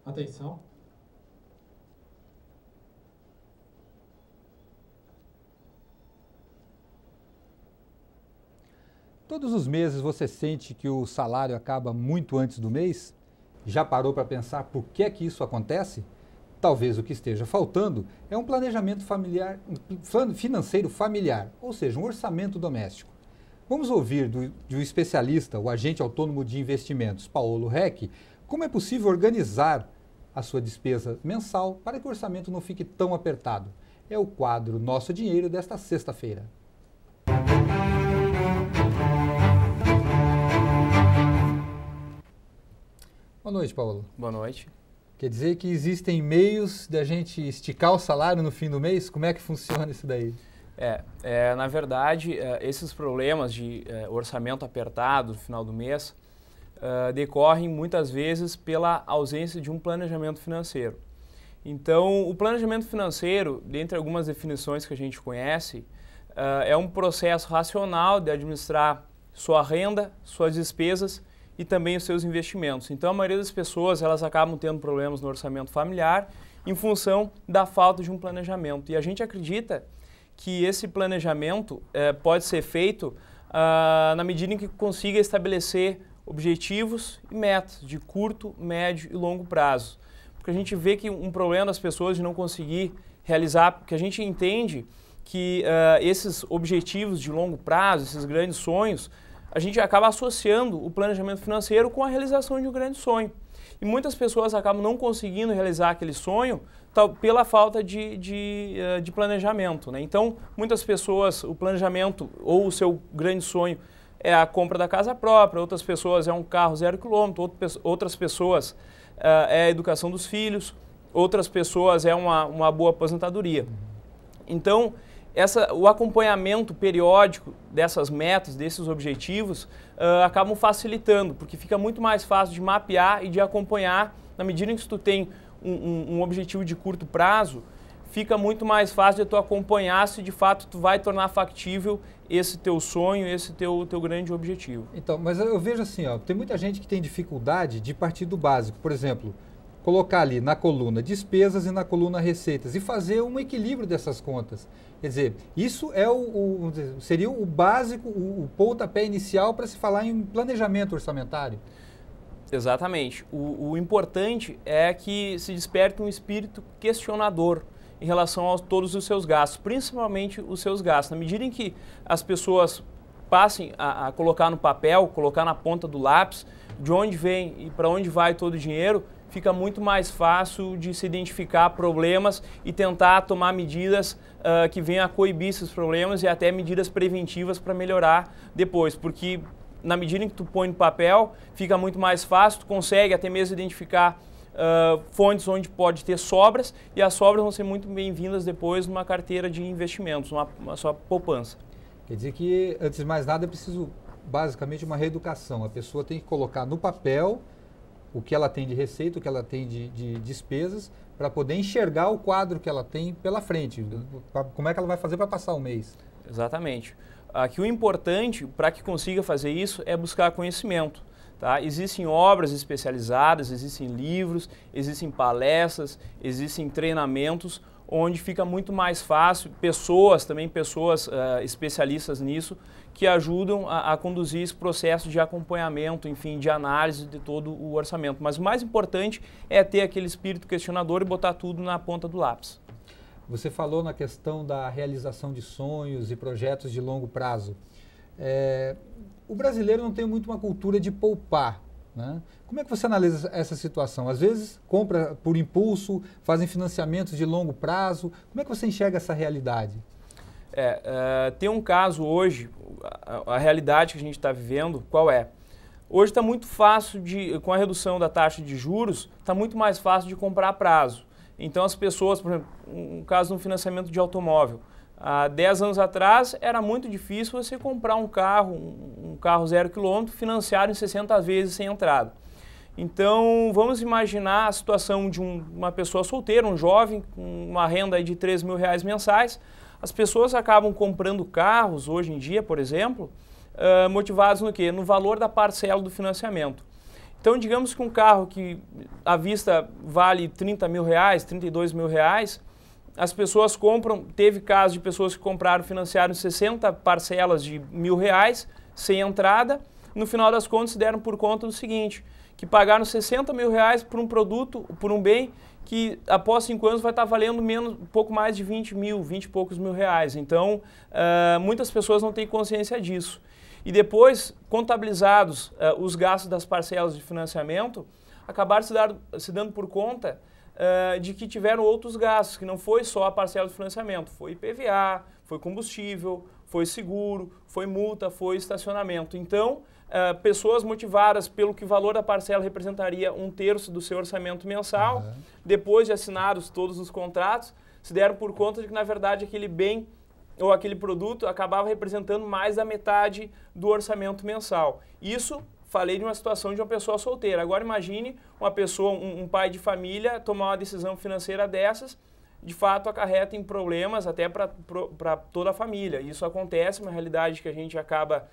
Atenção. Todos os meses você sente que o salário acaba muito antes do mês? Já parou para pensar por que é que isso acontece? Talvez o que esteja faltando é um planejamento familiar, financeiro familiar, ou seja, um orçamento doméstico. Vamos ouvir de um especialista, o agente autônomo de investimentos, Paulo Reck, como é possível organizar a sua despesa mensal para que o orçamento não fique tão apertado. É o quadro Nosso Dinheiro desta sexta-feira. Boa noite, Paulo. Boa noite. Quer dizer que existem meios de a gente esticar o salário no fim do mês? Como é que funciona isso daí? Na verdade, esses problemas de orçamento apertado no final do mês decorrem muitas vezes pela ausência de um planejamento financeiro. Então, o planejamento financeiro, dentre algumas definições que a gente conhece, é um processo racional de administrar sua renda, suas despesas e também os seus investimentos. Então, a maioria das pessoas elas acabam tendo problemas no orçamento familiar em função da falta de um planejamento. E a gente acredita que esse planejamento pode ser feito na medida em que consiga estabelecer objetivos e metas de curto, médio e longo prazo. Porque a gente vê que um problema das pessoas de não conseguir realizar, porque a gente entende que esses objetivos de longo prazo, esses grandes sonhos, a gente acaba associando o planejamento financeiro com a realização de um grande sonho. E muitas pessoas acabam não conseguindo realizar aquele sonho pela falta de planejamento, né? Então, muitas pessoas, o planejamento ou o seu grande sonho é a compra da casa própria, outras pessoas é um carro 0 km, outras pessoas é a educação dos filhos, outras pessoas é uma boa aposentadoria. Então, o acompanhamento periódico dessas metas, desses objetivos, acabam facilitando, porque fica muito mais fácil de mapear e de acompanhar. Na medida em que tu tem um objetivo de curto prazo, fica muito mais fácil de tu acompanhar se de fato tu vai tornar factível esse teu sonho, esse teu grande objetivo. Então, mas eu vejo assim, tem muita gente que tem dificuldade de partir do básico. Por exemplo, colocar ali na coluna despesas e na coluna receitas e fazer um equilíbrio dessas contas. Quer dizer, isso é seria o básico, o pontapé inicial para se falar em planejamento orçamentário. Exatamente. O importante é que se desperte um espírito questionador em relação a todos os seus gastos, principalmente os seus gastos. Na medida em que as pessoas passem a colocar no papel, colocar na ponta do lápis, de onde vem e para onde vai todo o dinheiro, fica muito mais fácil de se identificar problemas e tentar tomar medidas que venham a coibir esses problemas e até medidas preventivas para melhorar depois, porque na medida em que tu põe no papel, fica muito mais fácil, tu consegue até mesmo identificar fontes onde pode ter sobras e as sobras vão ser muito bem-vindas depois numa carteira de investimentos, uma sua poupança. Quer dizer que, antes de mais nada, é preciso basicamente uma reeducação. A pessoa tem que colocar no papel o que ela tem de receita, o que ela tem de despesas, para poder enxergar o quadro que ela tem pela frente. Como é que ela vai fazer para passar o mês? Exatamente. Aqui o importante para que consiga fazer isso é buscar conhecimento. Tá? Existem obras especializadas, existem livros, existem palestras, existem treinamentos, onde fica muito mais fácil, pessoas especialistas nisso, que ajudam a conduzir esse processo de acompanhamento, enfim, de análise de todo o orçamento. Mas o mais importante é ter aquele espírito questionador e botar tudo na ponta do lápis. Você falou na questão da realização de sonhos e projetos de longo prazo. O brasileiro não tem muito uma cultura de poupar, né? Como é que você analisa essa situação? Às vezes compra por impulso, fazem financiamentos de longo prazo. Como é que você enxerga essa realidade? Tem um caso hoje, a realidade que a gente está vivendo, qual é? Hoje está muito fácil, com a redução da taxa de juros, está muito mais fácil de comprar a prazo. Então as pessoas, por exemplo, um caso no financiamento de automóvel, há 10 anos atrás era muito difícil você comprar um carro 0 km financiado em 60 vezes sem entrada. Então vamos imaginar a situação de uma pessoa solteira, um jovem, com uma renda aí de R$3.000 mensais. As pessoas acabam comprando carros hoje em dia, por exemplo, motivados no quê? No valor da parcela do financiamento. Então, digamos que um carro que à vista vale 30 mil reais, 32 mil reais, as pessoas compram, teve casos de pessoas que compraram, financiaram 60 parcelas de R$1.000, sem entrada, no final das contas se deram por conta do seguinte, que pagaram 60 mil reais por um produto, por um bem que após 5 anos vai estar valendo menos, um pouco mais de 20 e poucos mil reais. Então, muitas pessoas não têm consciência disso. E depois, contabilizados os gastos das parcelas de financiamento, acabaram se dando por conta de que tiveram outros gastos, que não foi só a parcela de financiamento, foi IPVA, foi combustível, foi seguro, foi multa, foi estacionamento. Então, pessoas motivadas pelo que o valor da parcela representaria 1/3 do seu orçamento mensal, depois de assinados todos os contratos, se deram por conta de que, na verdade, aquele bem ou aquele produto acabava representando mais da metade do orçamento mensal. Isso, falei de uma situação de uma pessoa solteira. Agora imagine uma pessoa, um pai de família, tomar uma decisão financeira dessas, de fato acarreta em problemas até para toda a família. Isso acontece, uma realidade que a gente acaba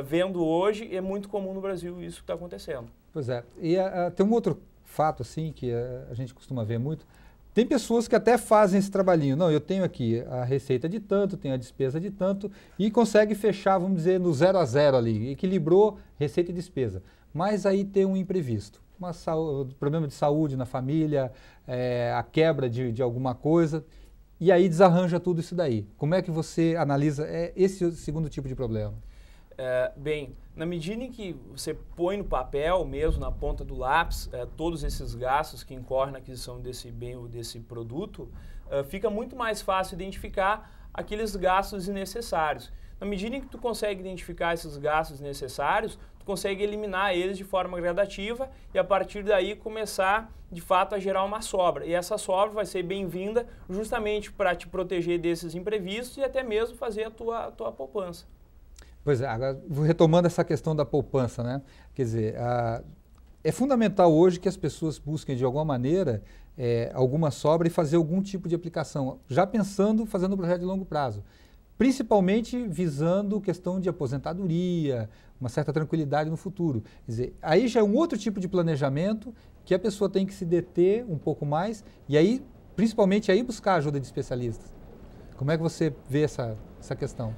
vendo hoje, e é muito comum no Brasil isso que está acontecendo. Pois é. E tem um outro fato assim que a gente costuma ver muito. Tem pessoas que até fazem esse trabalhinho. Não, eu tenho aqui a receita de tanto, tenho a despesa de tanto e consegue fechar, vamos dizer, no 0 a 0 ali, equilibrou receita e despesa. Mas aí tem um imprevisto, problema de saúde na família, a quebra de alguma coisa e aí desarranja tudo isso daí. Como é que você analisa esse segundo tipo de problema? Bem, na medida em que você põe no papel mesmo, na ponta do lápis, todos esses gastos que incorrem na aquisição desse bem ou desse produto, fica muito mais fácil identificar aqueles gastos desnecessários. Na medida em que tu consegue identificar esses gastos necessários, tu consegue eliminar eles de forma gradativa e a partir daí começar, de fato, a gerar uma sobra. E essa sobra vai ser bem-vinda justamente para te proteger desses imprevistos e até mesmo fazer a tua poupança. Pois é, agora retomando essa questão da poupança, né? Quer dizer, é fundamental hoje que as pessoas busquem de alguma maneira alguma sobra e fazer algum tipo de aplicação, já pensando, fazendo um projeto de longo prazo, principalmente visando questão de aposentadoria, uma certa tranquilidade no futuro. Quer dizer, aí já é um outro tipo de planejamento que a pessoa tem que se deter um pouco mais e aí, principalmente, aí buscar a ajuda de especialistas. Como é que você vê essa questão?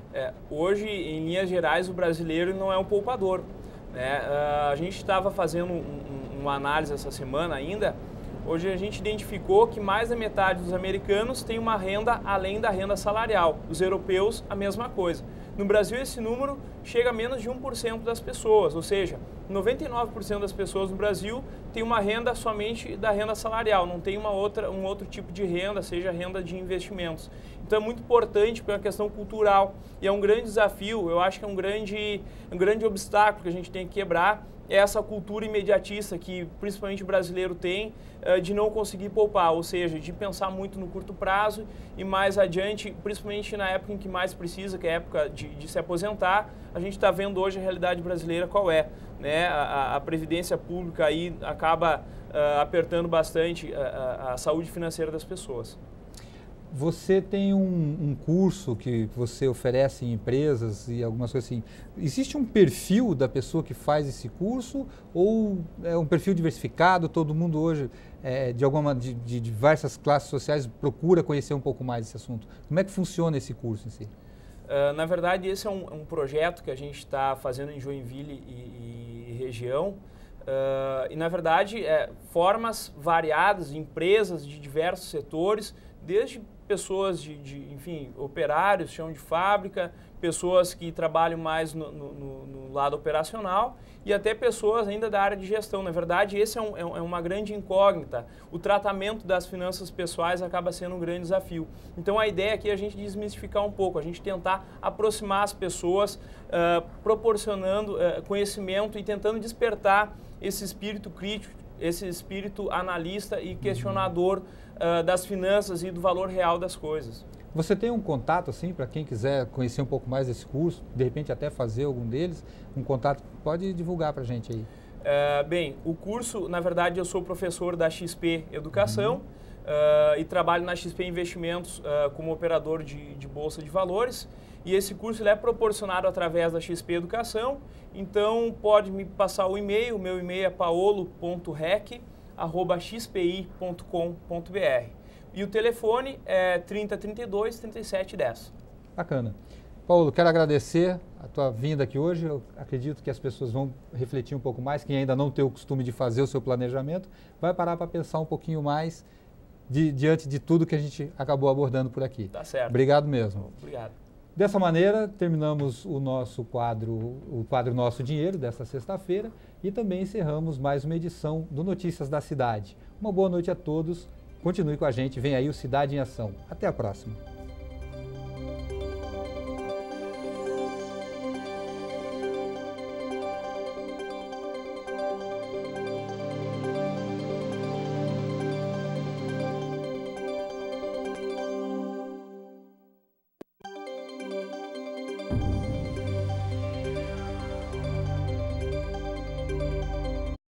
Hoje, em linhas gerais, o brasileiro não é um poupador, né? A gente estava fazendo uma análise essa semana ainda. Hoje a gente identificou que mais da metade dos americanos tem uma renda além da renda salarial. Os europeus, a mesma coisa. No Brasil, esse número chega a menos de 1% das pessoas, ou seja, 99% das pessoas no Brasil tem uma renda somente da renda salarial, não tem um outro tipo de renda, seja renda de investimentos. Então é muito importante para uma questão cultural e é um grande desafio, eu acho que é um grande obstáculo que a gente tem que quebrar, é essa cultura imediatista que principalmente o brasileiro tem de não conseguir poupar, ou seja, de pensar muito no curto prazo e mais adiante, principalmente na época em que mais precisa, que é a época de se aposentar, a gente está vendo hoje a realidade brasileira qual é, né? A previdência pública aí acaba apertando bastante a saúde financeira das pessoas. Você tem um curso que você oferece em empresas e algumas coisas assim. Existe um perfil da pessoa que faz esse curso ou é um perfil diversificado? Todo mundo hoje, de diversas classes sociais, procura conhecer um pouco mais esse assunto. Como é que funciona esse curso em si? Na verdade, esse é um projeto que a gente está fazendo em Joinville e região. E, na verdade, formas variadas de empresas de diversos setores, desde pessoas enfim, operários, chão de fábrica, pessoas que trabalham mais no lado operacional e até pessoas ainda da área de gestão. Na verdade, esse é uma grande incógnita. O tratamento das finanças pessoais acaba sendo um grande desafio. Então, a ideia aqui é a gente desmistificar um pouco, a gente tentar aproximar as pessoas, proporcionando conhecimento e tentando despertar esse espírito crítico, esse espírito analista e questionador das finanças e do valor real das coisas. Você tem um contato, assim, para quem quiser conhecer um pouco mais desse curso, de repente até fazer algum deles, um contato, pode divulgar para a gente aí. Bem, o curso, na verdade, eu sou professor da XP Educação e trabalho na XP Investimentos como operador de Bolsa de Valores. E esse curso ele é proporcionado através da XP Educação, então pode me passar o e-mail, meu e-mail é paolo.rec@xpi.com.br. E o telefone é 3032 3710. Bacana. Paulo, quero agradecer a tua vinda aqui hoje. Eu acredito que as pessoas vão refletir um pouco mais. Quem ainda não tem o costume de fazer o seu planejamento, vai parar para pensar um pouquinho mais diante de tudo que a gente acabou abordando por aqui. Tá certo. Obrigado mesmo. Obrigado. Dessa maneira, terminamos o nosso o quadro Nosso Dinheiro desta sexta-feira e também encerramos mais uma edição do Notícias da Cidade. Uma boa noite a todos. Continue com a gente. Vem aí o Cidade em Ação. Até a próxima.